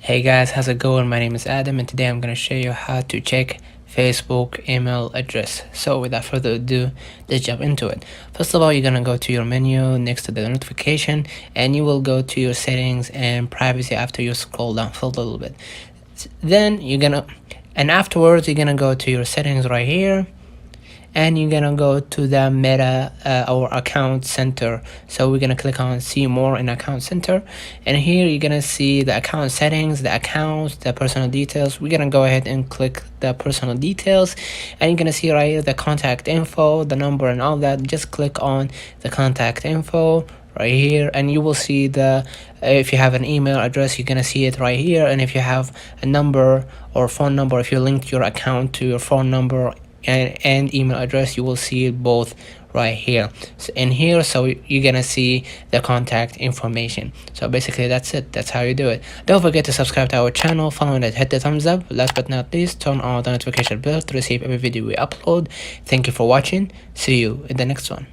Hey guys, how's it going? My name is Adam and today I'm going to show you how to check Facebook email address. So without further ado, let's jump into it. First of all, you're going to go to your menu next to the notification and you will go to your settings and privacy after you scroll down for a little bit. Then afterwards you're going to go to your settings right here and you're gonna go to the Meta or account center. So we're gonna click on see more in account center, and here you're gonna see the account settings, the accounts, the personal details. We're gonna go ahead and click the personal details, and you're gonna see right here the contact info, the number and all that. Just click on the contact info right here and you will see the if you have an email address, you're gonna see it right here, and if you have a number or phone number, if you linked your account to your phone number and email address, you will see it both right here. So in here, so you're gonna see the contact information. So basically that's it. That's how you do it. Don't forget to subscribe to our channel, follow it, hit the thumbs up. Last but not least, turn on the notification bell to receive every video we upload. Thank you for watching. See you in the next one.